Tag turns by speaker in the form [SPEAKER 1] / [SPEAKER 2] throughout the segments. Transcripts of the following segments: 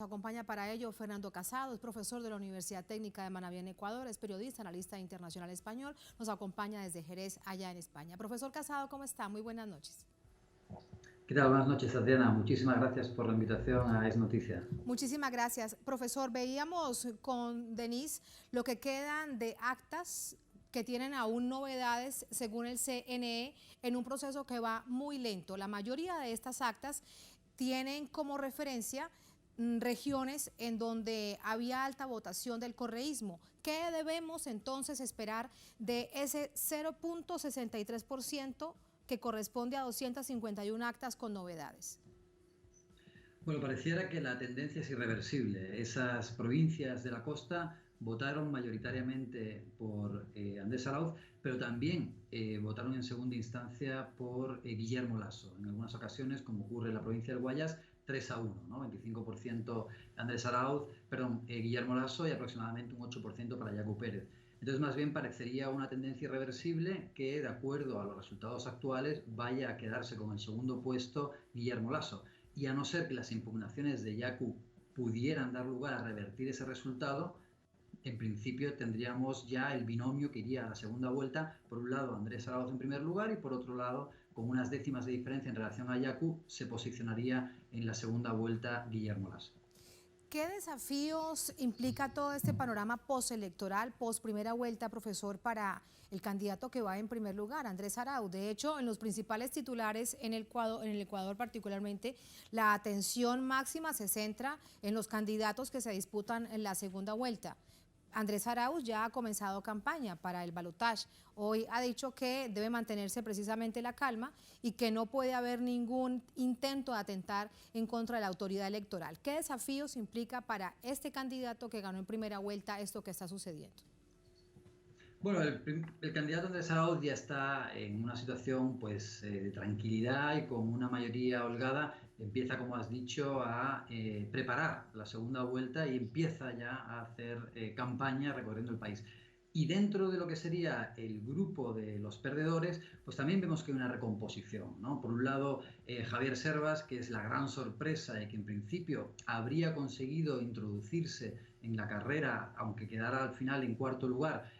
[SPEAKER 1] Nos acompaña para ello Fernando Casado, es profesor de la Universidad Técnica de Manabí en Ecuador, es periodista, analista internacional español, nos acompaña desde Jerez, allá en España. Profesor Casado, ¿cómo está? Muy buenas noches.
[SPEAKER 2] ¿Qué tal? Buenas noches, Adriana. Muchísimas gracias por la invitación a Es Noticia.
[SPEAKER 1] Muchísimas gracias. Profesor, veíamos con Denise lo que quedan de actas que tienen aún novedades según el CNE en un proceso que va muy lento. La mayoría de estas actas tienen como referencia regiones en donde había alta votación del correísmo. ¿Qué debemos entonces esperar de ese 0.63% que corresponde a 251 actas con novedades?
[SPEAKER 2] Bueno, pareciera que la tendencia es irreversible. Esas provincias de la costa votaron mayoritariamente por Andrés Arauz, pero también votaron en segunda instancia por Guillermo Lasso. En algunas ocasiones, como ocurre en la provincia del Guayas, 3-1, ¿no? 25% Andrés Arauz, perdón, Guillermo Lasso y aproximadamente un 8% para Yacu Pérez. Entonces, más bien parecería una tendencia irreversible que, de acuerdo a los resultados actuales, vaya a quedarse con el segundo puesto Guillermo Lasso. Y a no ser que las impugnaciones de Yacu pudieran dar lugar a revertir ese resultado, en principio tendríamos ya el binomio que iría a la segunda vuelta. Por un lado, Andrés Arauz en primer lugar y por otro lado, con unas décimas de diferencia en relación a Yacu, se posicionaría en la segunda vuelta Guillermo Lasso.
[SPEAKER 1] ¿Qué desafíos implica todo este panorama postelectoral, post primera vuelta, profesor, para el candidato que va en primer lugar, Andrés Arauz? De hecho, en los principales titulares en el Ecuador particularmente, la atención máxima se centra en los candidatos que se disputan en la segunda vuelta. Andrés Arauz ya ha comenzado campaña para el balotaje. Hoy ha dicho que debe mantenerse precisamente la calma y que no puede haber ningún intento de atentar en contra de la autoridad electoral. ¿Qué desafíos implica para este candidato que ganó en primera vuelta esto que está sucediendo?
[SPEAKER 2] Bueno, el candidato Andrés Arauz ya está en una situación pues, de tranquilidad y con una mayoría holgada. Empieza, como has dicho, a preparar la segunda vuelta y empieza ya a hacer campaña recorriendo el país. Y dentro de lo que sería el grupo de los perdedores, pues también vemos que hay una recomposición, ¿no? Por un lado, Javier Servas, que es la gran sorpresa y que en principio habría conseguido introducirse en la carrera, aunque quedara al final en cuarto lugar,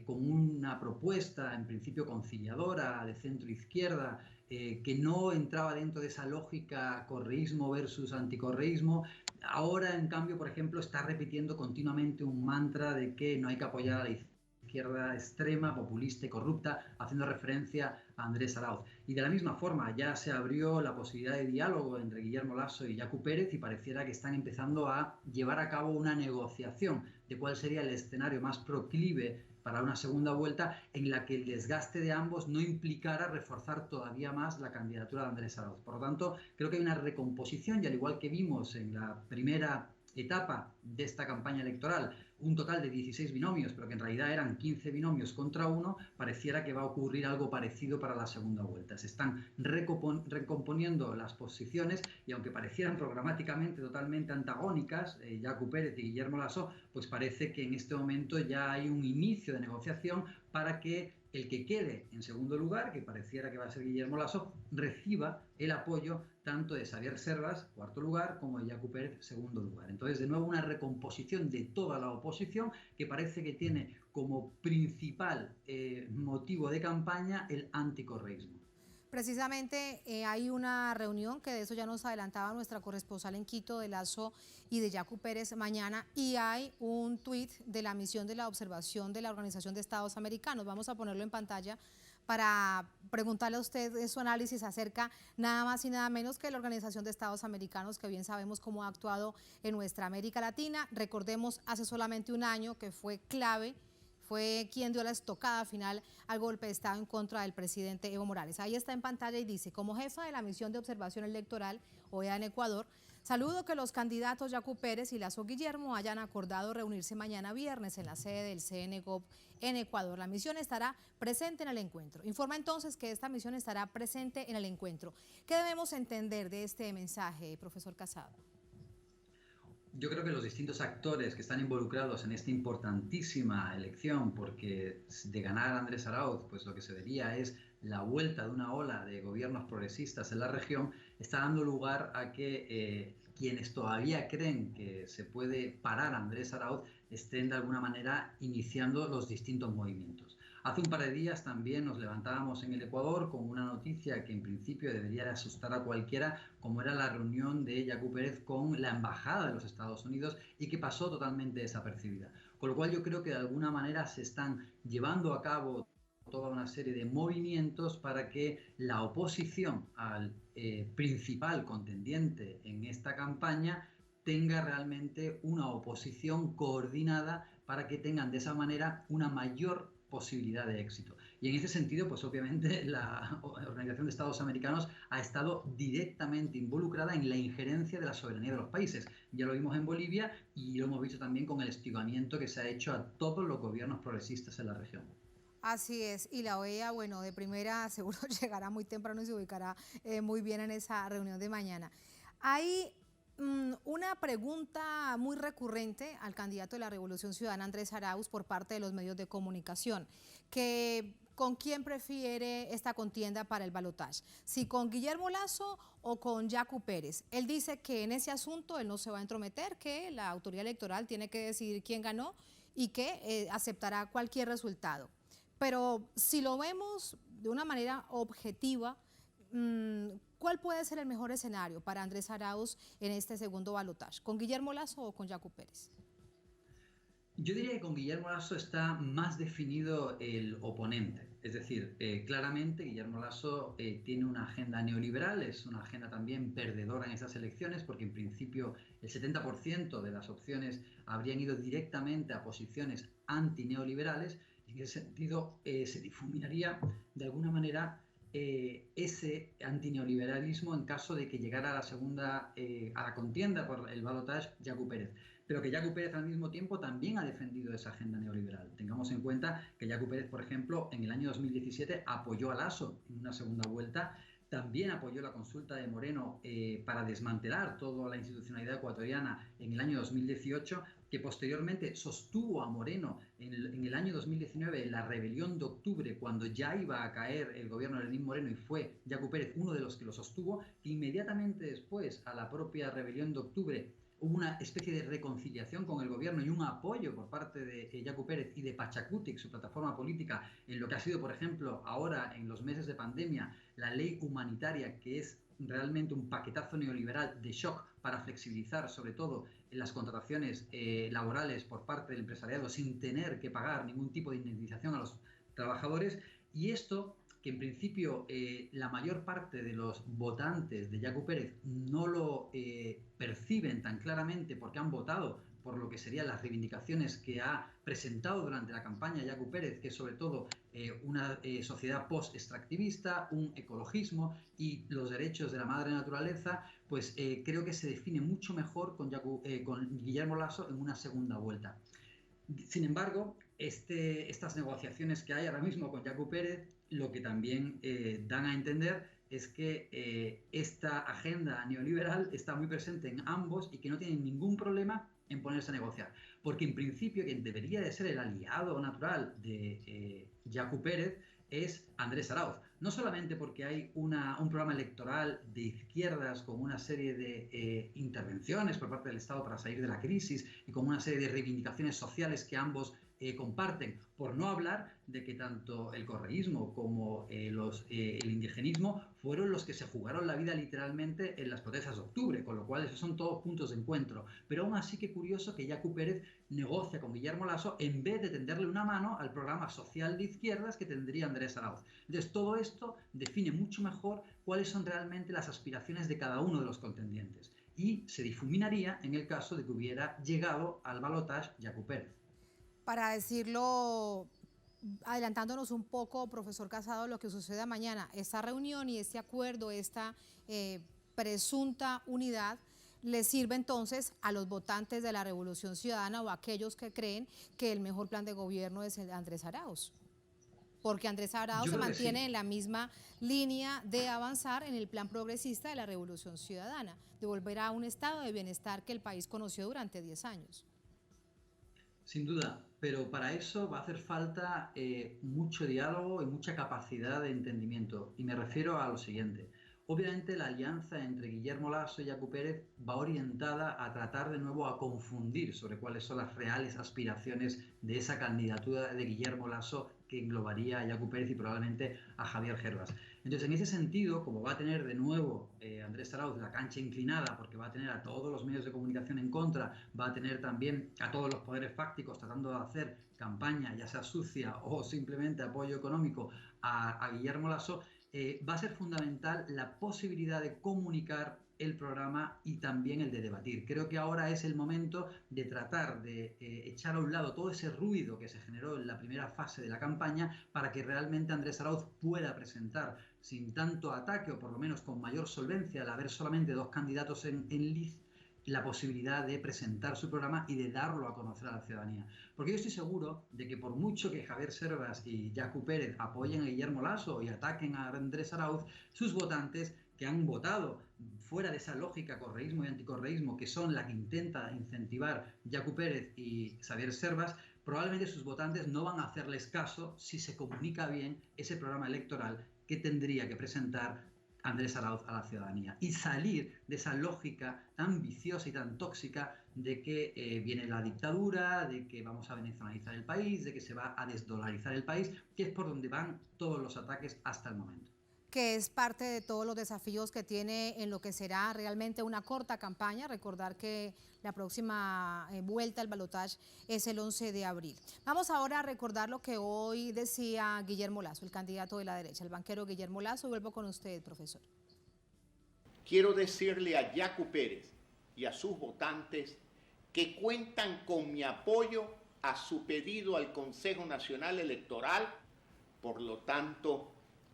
[SPEAKER 2] con una propuesta en principio conciliadora de centro-izquierda, que no entraba dentro de esa lógica correísmo versus anticorreísmo. Ahora, en cambio, por ejemplo, está repitiendo continuamente un mantra de que no hay que apoyar a la izquierda extrema, populista y corrupta, haciendo referencia a Andrés Arauz. Y de la misma forma, ya se abrió la posibilidad de diálogo entre Guillermo Lasso y Yacu Pérez y pareciera que están empezando a llevar a cabo una negociación de cuál sería el escenario más proclive para una segunda vuelta en la que el desgaste de ambos no implicara reforzar todavía más la candidatura de Andrés Arauz. Por lo tanto, creo que hay una recomposición y al igual que vimos en la primera etapa de esta campaña electoral, un total de 16 binomios, pero que en realidad eran 15 binomios contra uno, pareciera que va a ocurrir algo parecido para la segunda vuelta. Se están recomponiendo las posiciones y aunque parecieran programáticamente totalmente antagónicas, Yacu Pérez y Guillermo Lasso, pues parece que en este momento ya hay un inicio de negociación para que el que quede en segundo lugar, que pareciera que va a ser Guillermo Lasso, reciba el apoyo tanto de Xavier Servas, cuarto lugar, como de Yacu Pérez, segundo lugar. Entonces, de nuevo, una recomposición de toda la oposición que parece que tiene como principal motivo de campaña el anticorreísmo.
[SPEAKER 1] Precisamente hay una reunión que de eso ya nos adelantaba nuestra corresponsal en Quito de Lasso y de Yacu Pérez mañana, y hay un tuit de la misión de la observación de la Organización de Estados Americanos. Vamos a ponerlo en pantalla para preguntarle a usted su análisis acerca nada más y nada menos que la Organización de Estados Americanos, que bien sabemos cómo ha actuado en nuestra América Latina. Recordemos hace solamente un año que fue clave, fue quien dio la estocada final al golpe de Estado en contra del presidente Evo Morales. Ahí está en pantalla y dice: como jefa de la misión de observación electoral OEA en Ecuador, saludo que los candidatos Yacu Pérez y Lasso Guillermo hayan acordado reunirse mañana viernes en la sede del CNGOP en Ecuador. La misión estará presente en el encuentro. Informa entonces que esta misión estará presente en el encuentro. ¿Qué debemos entender de este mensaje, profesor Casado?
[SPEAKER 2] Yo creo que los distintos actores que están involucrados en esta importantísima elección, porque de ganar Andrés Arauz, pues lo que se vería es la vuelta de una ola de gobiernos progresistas en la región, está dando lugar a que quienes todavía creen que se puede parar a Andrés Arauz estén de alguna manera iniciando los distintos movimientos. Hace un par de días también nos levantábamos en el Ecuador con una noticia que en principio debería de asustar a cualquiera, como era la reunión de Yacu Pérez con la Embajada de los Estados Unidos y que pasó totalmente desapercibida. Con lo cual yo creo que de alguna manera se están llevando a cabo toda una serie de movimientos para que la oposición al principal contendiente en esta campaña tenga realmente una oposición coordinada para que tengan de esa manera una mayor posibilidad de éxito. Y en ese sentido, pues obviamente la Organización de Estados Americanos ha estado directamente involucrada en la injerencia de la soberanía de los países. Ya lo vimos en Bolivia y lo hemos visto también con el hostigamiento que se ha hecho a todos los gobiernos progresistas en la región.
[SPEAKER 1] Así es, y la OEA, bueno, de primera seguro llegará muy temprano y se ubicará muy bien en esa reunión de mañana. Hay una pregunta muy recurrente al candidato de la Revolución Ciudadana, Andrés Arauz, por parte de los medios de comunicación, que ¿con quién prefiere esta contienda para el balotaje? ¿Si con Guillermo Lasso o con Yacu Pérez? Él dice que en ese asunto él no se va a entrometer, que la autoridad electoral tiene que decidir quién ganó y que aceptará cualquier resultado. Pero si lo vemos de una manera objetiva, ¿cuál puede ser el mejor escenario para Andrés Arauz en este segundo balotaje? ¿Con Guillermo Lasso o con Yacu Pérez?
[SPEAKER 2] Yo diría que con Guillermo Lasso está más definido el oponente. Es decir, claramente Guillermo Lasso tiene una agenda neoliberal, es una agenda también perdedora en esas elecciones, porque en principio el 70% de las opciones habrían ido directamente a posiciones antineoliberales. En ese sentido, se difuminaría de alguna manera ese antineoliberalismo en caso de que llegara a la segunda, a la contienda por el balotaje Yacu Pérez. Pero que Yacu Pérez al mismo tiempo también ha defendido esa agenda neoliberal. Tengamos en cuenta que Yacu Pérez, por ejemplo, en el año 2017 apoyó a Lasso en una segunda vuelta, también apoyó la consulta de Moreno para desmantelar toda la institucionalidad ecuatoriana en el año 2018, que posteriormente sostuvo a Moreno en el año 2019, en la rebelión de octubre, cuando ya iba a caer el gobierno de Lenín Moreno y fue Yacu Pérez uno de los que lo sostuvo, que inmediatamente después a la propia rebelión de octubre hubo una especie de reconciliación con el gobierno y un apoyo por parte de Yacu Pérez y de Pachacutic, su plataforma política, en lo que ha sido, por ejemplo, ahora en los meses de pandemia, la ley humanitaria, que es realmente un paquetazo neoliberal de shock para flexibilizar sobre todo en las contrataciones laborales por parte del empresariado sin tener que pagar ningún tipo de indemnización a los trabajadores. Y esto, que en principio la mayor parte de los votantes de Yacu Pérez no lo perciben tan claramente porque han votado por lo que serían las reivindicaciones que ha presentado durante la campaña Yacu Pérez, que es sobre todo una sociedad post-extractivista, un ecologismo y los derechos de la madre naturaleza, pues creo que se define mucho mejor con Guillermo Lasso en una segunda vuelta. Sin embargo, estas negociaciones que hay ahora mismo con Yacu Pérez, lo que también dan a entender es que esta agenda neoliberal está muy presente en ambos y que no tienen ningún problema en ponerse a negociar. Porque en principio quien debería de ser el aliado natural de Yacu Pérez es Andrés Arauz. No solamente porque hay un programa electoral de izquierdas con una serie de intervenciones por parte del Estado para salir de la crisis y con una serie de reivindicaciones sociales que ambos comparten, por no hablar de que tanto el correísmo como el indigenismo fueron los que se jugaron la vida literalmente en las protestas de octubre, con lo cual esos son todos puntos de encuentro. Pero aún así que curioso que Yacu Pérez negocia con Guillermo Lasso en vez de tenderle una mano al programa social de izquierdas que tendría Andrés Arauz. Entonces todo esto define mucho mejor cuáles son realmente las aspiraciones de cada uno de los contendientes y se difuminaría en el caso de que hubiera llegado al balotaje Yacu Pérez.
[SPEAKER 1] Para decirlo, adelantándonos un poco, profesor Casado, lo que suceda mañana, esta reunión y este acuerdo, esta presunta unidad, le sirve entonces a los votantes de la Revolución Ciudadana o a aquellos que creen que el mejor plan de gobierno es el de Andrés Arauz. Porque Andrés Arauz se mantiene sí en la misma línea de avanzar en el plan progresista de la Revolución Ciudadana, de volver a un estado de bienestar que el país conoció durante 10 años.
[SPEAKER 2] Sin duda, pero para eso va a hacer falta mucho diálogo y mucha capacidad de entendimiento. Y me refiero a lo siguiente. Obviamente la alianza entre Guillermo Lasso y Yacu Pérez va orientada a tratar de nuevo a confundir sobre cuáles son las reales aspiraciones de esa candidatura de Guillermo Lasso que englobaría a Yacu Pérez y probablemente a Javier Hervas. Entonces, en ese sentido, como va a tener de nuevo Andrés Arauz la cancha inclinada, porque va a tener a todos los medios de comunicación en contra, va a tener también a todos los poderes fácticos tratando de hacer campaña, ya sea sucia o simplemente apoyo económico a Guillermo Lasso, va a ser fundamental la posibilidad de comunicar el programa y también el de debatir. Creo que ahora es el momento de tratar de echar a un lado todo ese ruido que se generó en la primera fase de la campaña para que realmente Andrés Arauz pueda presentar sin tanto ataque o por lo menos con mayor solvencia al haber solamente dos candidatos en liz la posibilidad de presentar su programa y de darlo a conocer a la ciudadanía. Porque yo estoy seguro de que por mucho que Javier Hervas y Yacu Pérez apoyen a Guillermo Lasso y ataquen a Andrés Arauz, sus votantes que han votado fuera de esa lógica correísmo y anticorreísmo que son la que intenta incentivar Yacu Pérez y Javier Hervas, probablemente sus votantes no van a hacerles caso si se comunica bien ese programa electoral que tendría que presentar Andrés Arauz a la ciudadanía y salir de esa lógica tan viciosa y tan tóxica de que viene la dictadura, de que vamos a venezolizar el país, de que se va a desdolarizar el país, que es por donde van todos los ataques hasta el momento.
[SPEAKER 1] Que es parte de todos los desafíos que tiene en lo que será realmente una corta campaña. Recordar que la próxima vuelta al balotaje es el 11 de abril. Vamos ahora a recordar lo que hoy decía Guillermo Lasso, el candidato de la derecha, el banquero Guillermo Lasso. Vuelvo con usted, profesor.
[SPEAKER 3] Quiero decirle a Yacu Pérez y a sus votantes que cuentan con mi apoyo a su pedido al Consejo Nacional Electoral. Por lo tanto,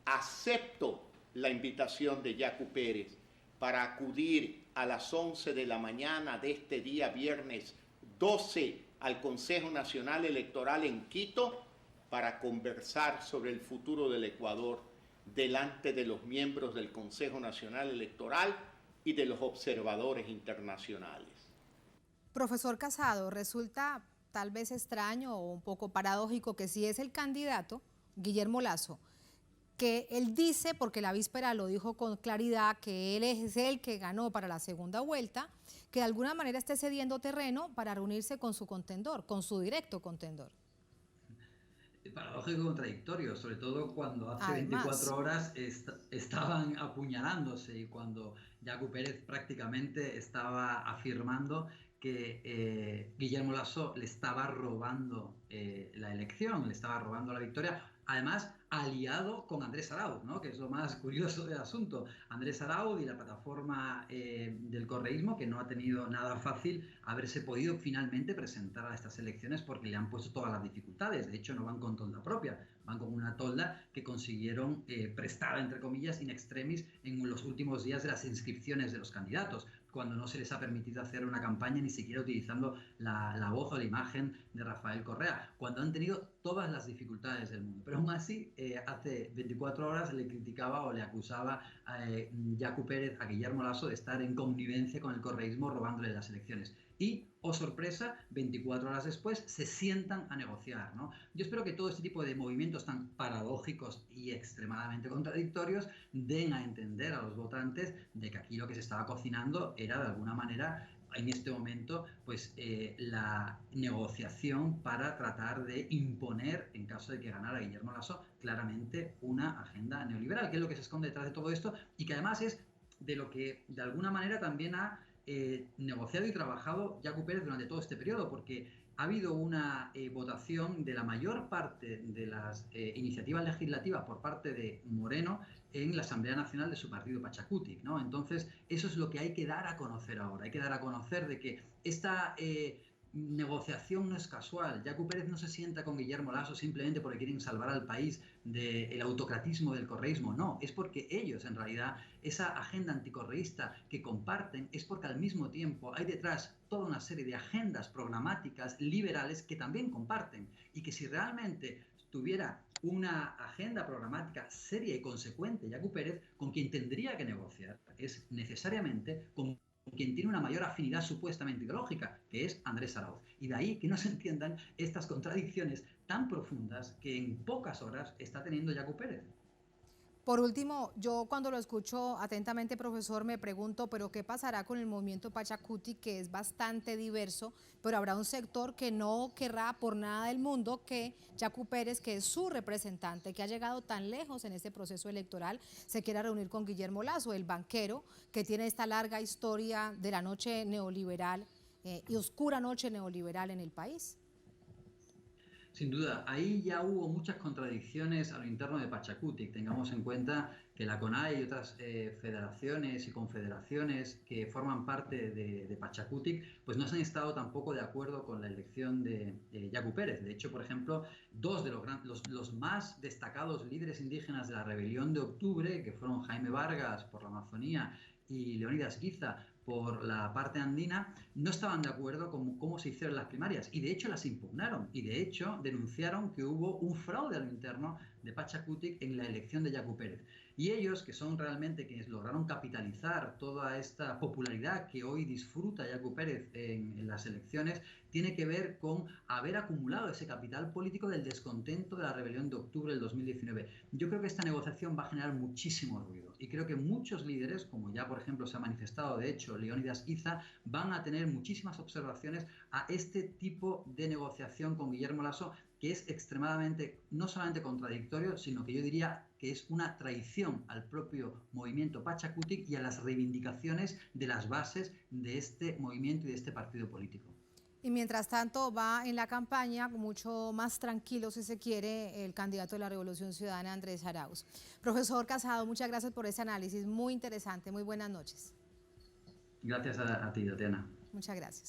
[SPEAKER 3] acepto la invitación de Yacu Pérez para acudir a las 11 de la mañana de este día viernes 12 al Consejo Nacional Electoral en Quito para conversar sobre el futuro del Ecuador delante de los miembros del Consejo Nacional Electoral y de los observadores internacionales.
[SPEAKER 1] Profesor Casado, resulta tal vez extraño o un poco paradójico que si es el candidato, Guillermo Lasso, que él dice, porque la víspera lo dijo con claridad, que él es el que ganó para la segunda vuelta, que de alguna manera esté cediendo terreno para reunirse con su contendor, con su directo contendor.
[SPEAKER 2] Paradójico y contradictorio, sobre todo cuando hace
[SPEAKER 1] Además,
[SPEAKER 2] 24 horas estaban apuñalándose y cuando Yacu Pérez prácticamente estaba afirmando que Guillermo Lasso le estaba robando la elección, le estaba robando la victoria, además aliado con Andrés Arauz, ¿no? Que es lo más curioso del asunto. Andrés Arauz y la plataforma del correísmo, que no ha tenido nada fácil haberse podido finalmente presentar a estas elecciones porque le han puesto todas las dificultades. De hecho, no van con tolda propia, van con una tolda que consiguieron prestada, entre comillas, in extremis en los últimos días de las inscripciones de los candidatos, cuando no se les ha permitido hacer una campaña ni siquiera utilizando la voz o la imagen de Rafael Correa, cuando han tenido todas las dificultades del mundo. Pero aún así, hace 24 horas le criticaba o le acusaba a Yacu Pérez, a Guillermo Lasso, de estar en connivencia con el correísmo robándole las elecciones. Y, oh sorpresa, 24 horas después se sientan a negociar, ¿no? Yo espero que todo este tipo de movimientos tan paradójicos y extremadamente contradictorios den a entender a los votantes de que aquí lo que se estaba cocinando era de alguna manera en este momento pues la negociación para tratar de imponer, en caso de que ganara Guillermo Lasso, claramente una agenda neoliberal, que es lo que se esconde detrás de todo esto y que además es de lo que de alguna manera también ha negociado y trabajado Yacu Pérez durante todo este periodo, porque ha habido una votación de la mayor parte de las iniciativas legislativas por parte de Moreno en la Asamblea Nacional de su partido Pachacutic, ¿no? Entonces, eso es lo que hay que dar a conocer ahora. Hay que dar a conocer de que esta negociación no es casual. Yacu Pérez no se sienta con Guillermo Lasso simplemente porque quieren salvar al país del autocratismo del correísmo. No, es porque ellos, en realidad, esa agenda anticorreísta que comparten es porque al mismo tiempo hay detrás toda una serie de agendas programáticas liberales que también comparten y que si realmente tuviera una agenda programática seria y consecuente, Yacu Pérez, con quien tendría que negociar es necesariamente con quien tiene una mayor afinidad supuestamente ideológica, que es Andrés Arauz. Y de ahí que no se entiendan estas contradicciones tan profundas que en pocas horas está teniendo Yacu Pérez.
[SPEAKER 1] Por último, yo cuando lo escucho atentamente, profesor, me pregunto, pero ¿qué pasará con el movimiento Pachacuti, que es bastante diverso, pero habrá un sector que no querrá por nada del mundo que Yacu Pérez, que es su representante, que ha llegado tan lejos en este proceso electoral, se quiera reunir con Guillermo Lasso, el banquero, que tiene esta larga historia de la noche neoliberal y oscura noche neoliberal en el país?
[SPEAKER 2] Sin duda, ahí ya hubo muchas contradicciones a lo interno de Pachacuti. Tengamos en cuenta que la CONAIE y otras federaciones y confederaciones que forman parte de Pachacuti, pues no se han estado tampoco de acuerdo con la elección de Yacu Pérez. De hecho, por ejemplo, dos de los más destacados líderes indígenas de la rebelión de octubre, que fueron Jaime Vargas por la Amazonía y Leónidas Guiza por la parte andina, no estaban de acuerdo con cómo se hicieron las primarias y de hecho las impugnaron y de hecho denunciaron que hubo un fraude a lo interno de Pachacuti en la elección de Yacu Pérez. Y ellos, que son realmente quienes lograron capitalizar toda esta popularidad que hoy disfruta Yacu Pérez en las elecciones, tiene que ver con haber acumulado ese capital político del descontento de la rebelión de octubre del 2019. Yo creo que esta negociación va a generar muchísimo ruido y creo que muchos líderes, como ya por ejemplo se ha manifestado de hecho Leónidas Guiza, van a tener muchísimas observaciones a este tipo de negociación con Guillermo Lasso, que es extremadamente, no solamente contradictorio, sino que yo diría que es una traición al propio movimiento Pachacuti y a las reivindicaciones de las bases de este movimiento y de este partido político.
[SPEAKER 1] Y mientras tanto va en la campaña mucho más tranquilo, si se quiere, el candidato de la Revolución Ciudadana, Andrés Arauz. Profesor Casado, muchas gracias por ese análisis, muy interesante, muy buenas noches.
[SPEAKER 2] Gracias a ti, Tatiana.
[SPEAKER 1] Muchas gracias.